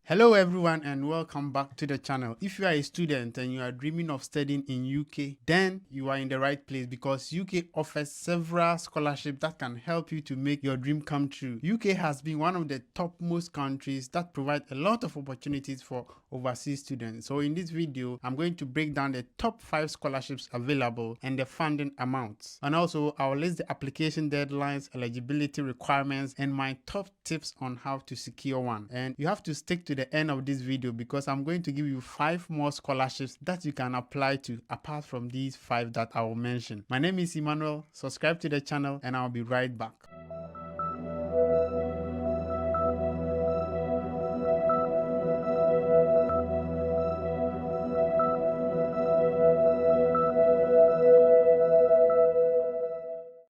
Hello everyone and welcome back to the channel. If you are a student and you are dreaming of studying in UK, then you are in the right place because UK offers several scholarships that can help you to make your dream come true. UK has been one of the topmost countries that provide a lot of opportunities for overseas students. So in this video, I'm going to break down the top 5 scholarships available and the funding amounts. And also I'll list the application deadlines, eligibility requirements, and my top tips on how to secure one. And you have to stick to the end of this video because I'm going to give you 5 more scholarships that you can apply to apart from these 5 that I will mention. My name is Emmanuel. Subscribe to the channel and I'll be right back.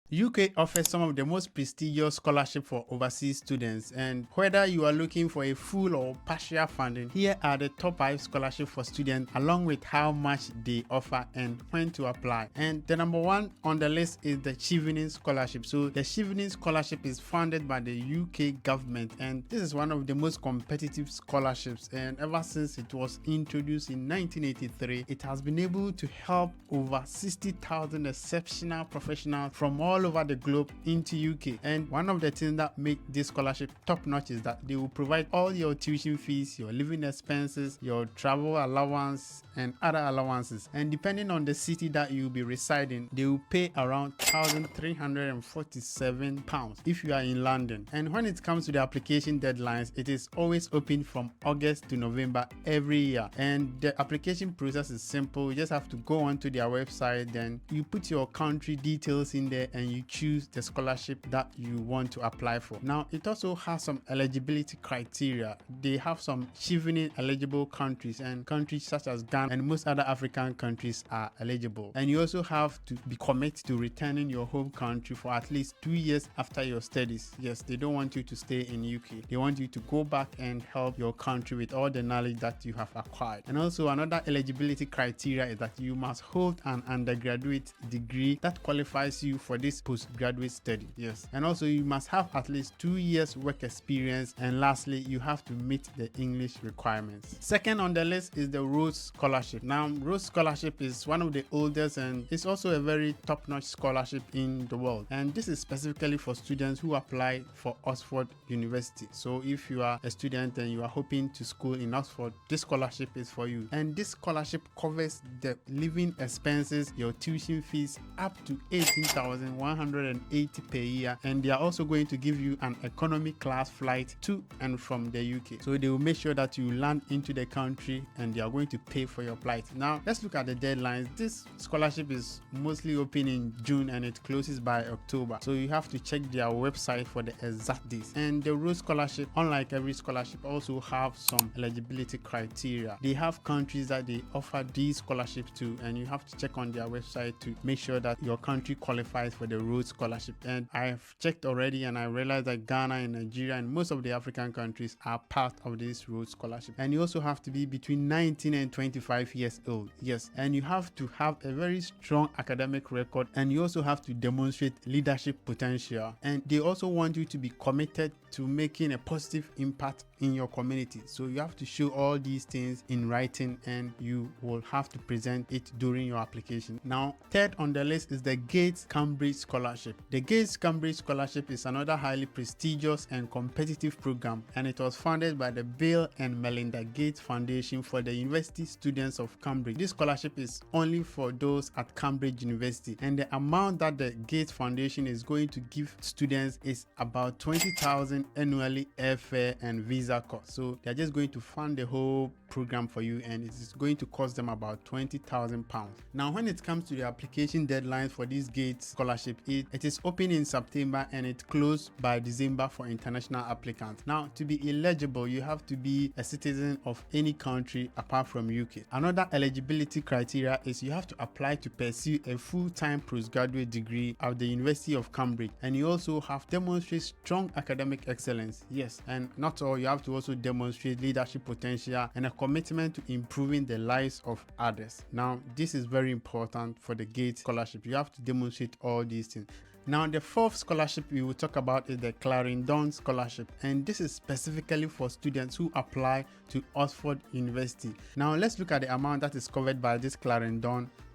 UK offers some of the most prestigious scholarships for overseas students, and whether you are looking for a full or partial funding, here are the top 5 scholarships for students along with how much they offer and when to apply. And the number 1 on the list is the Chiving Scholarship. So the Chiving Scholarship is funded by the UK government, and this is one of the most competitive scholarships, and ever since it was introduced in 1983, it has been able to help over 60,000 exceptional professionals from all over the globe into UK. And one of the things that make this scholarship top notch is that they will provide all your tuition fees, your living expenses, your travel allowance and other allowances, and depending on the city that you'll be residing, they will pay around £1,347 if you are in London. And when it comes to the application deadlines, it is always open from August to November every year, and the application process is simple. You just have to go onto their website, then you put your country details in there and you choose the scholarship that you want to apply for. Now it also has some eligibility criteria. They have some Chiving eligible countries, and countries such as Ghana and most other African countries are eligible. And you also have to be committed to returning your home country for at least 2 years after your studies. Yes, they don't want you to stay in UK. They want you to go back and help your country with all the knowledge that you have acquired. And also another eligibility criteria is that you must hold an undergraduate degree that qualifies you for this postgraduate study. Yes, and also you must have at least 2 years work experience, and lastly you have to meet the English requirements. Second on the list is the Roose Scholarship. Now Roose Scholarship is one of the oldest and it's also a very top-notch scholarship in the world, and this is specifically for students who apply for Oxford University. So if you are a student and you are hoping to school in Oxford, this scholarship is for you. And this scholarship covers the living expenses, your tuition fees up to 18,180 per year, and they are also going to give you an economy class flight to and from the UK. So they will make sure that you land into the country and they are going to pay for your flight. Now let's look at the deadlines. This scholarship is mostly open in June and it closes by October, so you have to check their website for the exact dates. And the Roose Scholarship, unlike every scholarship, also have some eligibility criteria. They have countries that they offer these scholarships to, and you have to check on their website to make sure that your country qualifies for the Roose Scholarship. And I've checked already and I realized that Ghana and Nigeria and most of the African countries are part of this Roose Scholarship. And you also have to be between 19 and 25 years old. Yes, and you have to have a very strong academic record, and you also have to demonstrate leadership potential. And they also want you to be committed to making a positive impact in your community. So you have to show all these things in writing, and you will have to present it during your application. Now third on the list is the Gates Cambridge Scholarship. The Gates Cambridge Scholarship is another highly prestigious and competitive program, and it was funded by the Bill and Melinda Gates Foundation for the university students of Cambridge. This scholarship is only for those at Cambridge University, and the amount that the Gates Foundation is going to give students is about 20,000 annually airfare and visa cost. So they're just going to fund the whole program for you, and it is going to cost them about £20,000. Now when it comes to the application deadlines for this Gates Scholarship, it is open in September and it closed by December for international applicants. Now to be eligible, you have to be a citizen of any country apart from UK. Another eligibility criteria is you have to apply to pursue a full-time postgraduate degree at the University of Cambridge, and you also have to demonstrate strong academic excellence. Yes, and not all, you have to also demonstrate leadership potential and a commitment to improving the lives of others. Now this is very important for the Gates Scholarship. You have to demonstrate all these things. Now, the fourth scholarship we will talk about is the Claren Scholarship, and this is specifically for students who apply to Oxford University. Now, let's look at the amount that is covered by this Claren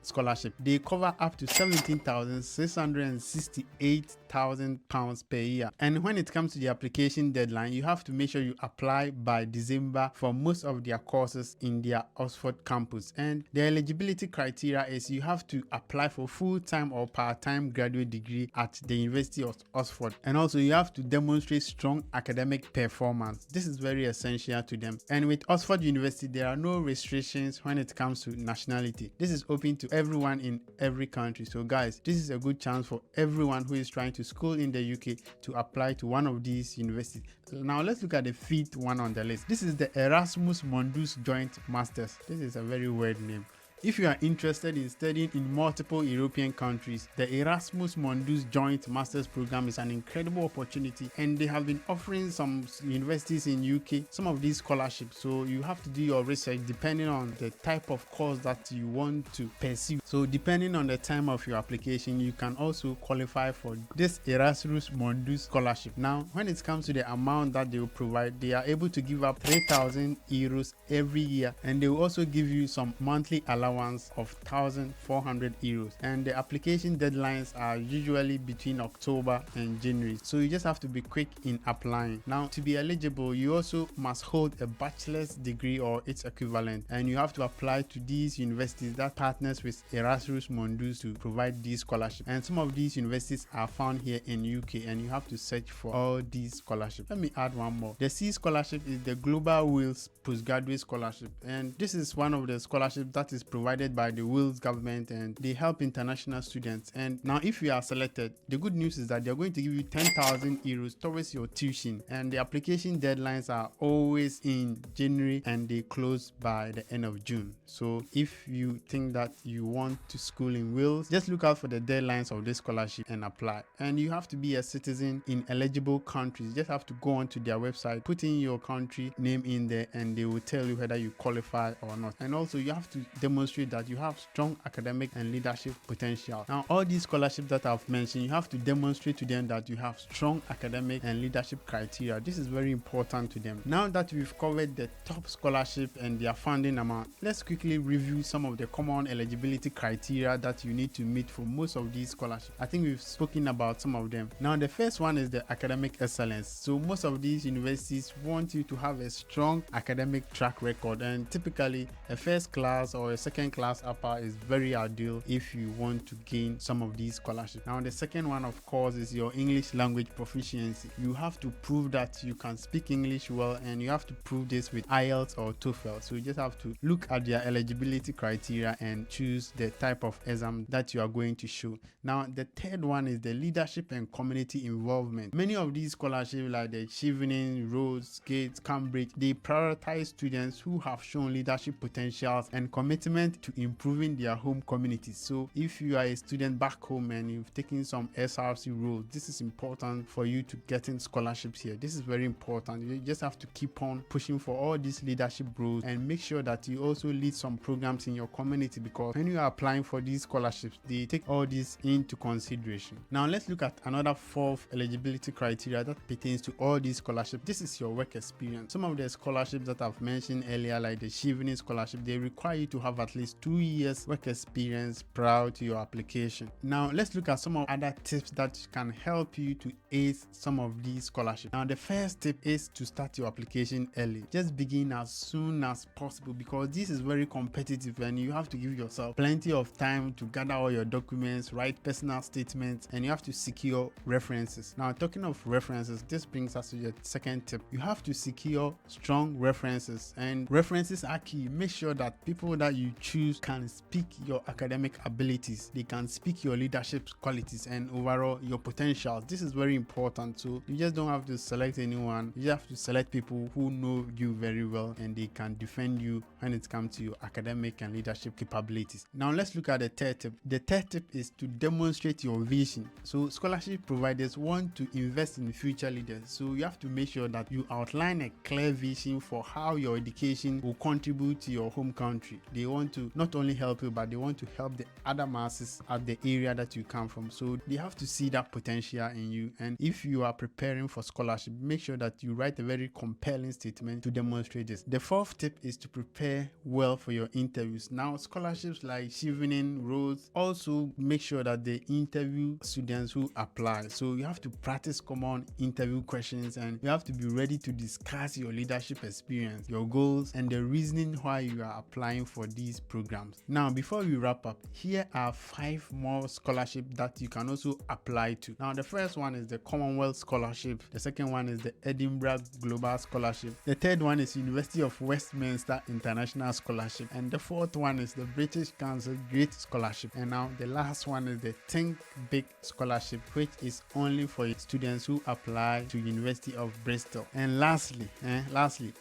Scholarship. They cover up to £17,668,000 per year. And when it comes to the application deadline, you have to make sure you apply by December for most of their courses in their Oxford campus. And the eligibility criteria is you have to apply for full-time or part-time graduate degree at the University of Oxford. And also you have to demonstrate strong academic performance. This is very essential to them. And with Oxford University, there are no restrictions when it comes to nationality. This is open to everyone in every country. So guys, this is a good chance for everyone who is trying to school in the UK to apply to one of these universities. Now let's look at the fifth one on the list. This is the Erasmus Mundus Joint Masters. This is a very weird name. If you are interested in studying in multiple European countries, the Erasmus Mundus Joint Masters Program is an incredible opportunity, and they have been offering some universities in UK some of these scholarships. So you have to do your research depending on the type of course that you want to pursue. So depending on the time of your application, you can also qualify for this Erasmus Mundus Scholarship. Now, when it comes to the amount that they will provide, they are able to give up €3,000 every year, and they will also give you some monthly allowance of €1,400, and the application deadlines are usually between October and January, so you just have to be quick in applying. Now, to be eligible, you also must hold a bachelor's degree or its equivalent, and you have to apply to these universities that partners with Erasmus Mundus to provide these scholarships. And some of these universities are found here in UK, and you have to search for all these scholarships. Let me add one more. The C scholarship is the Global Wales Postgraduate Scholarship, and this is one of the scholarships that is provided by the Wales government, and they help international students. And now, if you are selected, the good news is that they're going to give you €10,000 towards your tuition, and the application deadlines are always in January and they close by the end of June. So if you think that you want to school in Wales, just look out for the deadlines of this scholarship and apply. And you have to be a citizen in eligible countries. You just have to go onto their website, put in your country name in there, and they will tell you whether you qualify or not. And also you have to demonstrate that you have strong academic and leadership potential. Now, all these scholarships that I've mentioned, you have to demonstrate to them that you have strong academic and leadership criteria. This is very important to them. Now that we've covered the top scholarship and their funding amount, let's quickly review some of the common eligibility criteria that you need to meet for most of these scholarships. I think we've spoken about some of them. Now, the first one is the academic excellence. So most of these universities want you to have a strong academic track record, and typically a first class or a second class upper is very ideal if you want to gain some of these scholarships. Now, the second one, of course, is your English language proficiency. You have to prove that you can speak English well, and you have to prove this with IELTS or TOEFL. So you just have to look at their eligibility criteria and choose the type of exam that you are going to show. Now, the third one is the leadership and community involvement. Many of these scholarships, like the Chiving, Roose, Cambridge, they prioritize students who have shown leadership potentials and commitment to improving their home communities. So if you are a student back home and you've taken some SRC roles, this is important for you to get in scholarships here. This is very important. You just have to keep on pushing for all these leadership roles, and make sure that you also lead some programs in your community, because when you are applying for these scholarships, they take all this into consideration. Now, let's look at another fourth eligibility criteria that pertains to all these scholarships. This is your work experience. Some of the scholarships that I've mentioned earlier, like the Chiving Scholarship, they require you to have at least 2 years work experience prior to your application. Now, let's look at some of other tips that can help you to ace some of these scholarships. Now, the first tip is to start your application early. Just begin as soon as possible, because this is very competitive and you have to give yourself plenty of time to gather all your documents, write personal statements, and you have to secure references. Now, talking of references, this brings us to the second tip. You have to secure strong references, and references are key. Make sure that people that you choose can speak your academic abilities, they can speak your leadership qualities, and overall your potentials. This is very important. So you just don't have to select anyone, you have to select people who know you very well and they can defend you when it comes to your academic and leadership capabilities. Now, let's look at the third tip. The third tip is to demonstrate your vision. So scholarship providers want to invest in future leaders, so you have to make sure that you outline a clear vision for how your education will contribute to your home country. They want want to not only help you, but they want to help the other masses at the area that you come from. So they have to see that potential in you. And if you are preparing for scholarship, make sure that you write a very compelling statement to demonstrate this. The fourth tip is to prepare well for your interviews. Now, scholarships like Chiving, Roose also make sure that they interview students who apply. So you have to practice common interview questions, and you have to be ready to discuss your leadership experience, your goals, and the reasoning why you are applying for these programs. Now, before we wrap up, here are 5 more scholarships that you can also apply to. Now, the first one is the Commonwealth Scholarship. The second one is the Edinburgh Global Scholarship. The third one is University of Westminster International Scholarship. And the fourth one is the British Council Great Scholarship. And now the last one is the Think Big Scholarship, which is only for students who apply to University of Bristol. And lastly,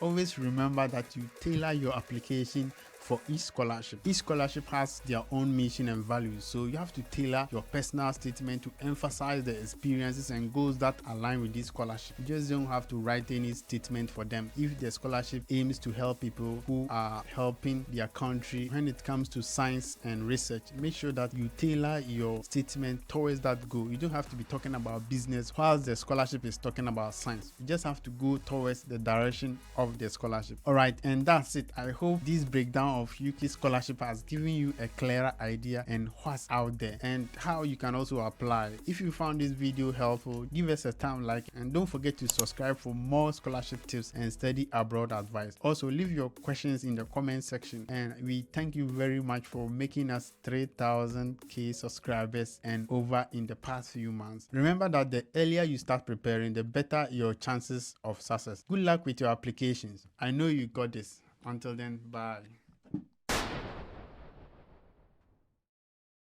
always remember that you tailor your application for each scholarship. Each scholarship has their own mission and values, so you have to tailor your personal statement to emphasize the experiences and goals that align with this scholarship. You just don't have to write any statement for them. If the scholarship aims to help people who are helping their country when it comes to science and research, make sure that you tailor your statement towards that goal. You don't have to be talking about business whilst the scholarship is talking about science. You just have to go towards the direction of the scholarship. Alright, and that's it. I hope this breakdown of UK scholarship has given you a clearer idea and what's out there and how you can also apply. If you found this video helpful, give us a thumb like, and don't forget to subscribe for more scholarship tips and study abroad advice. Also, leave your questions in the comment section, and we thank you very much for making us 3,000k subscribers and over in the past few months. Remember that the earlier you start preparing, the better your chances of success. Good luck with your applications. I know you got this. Until then, bye.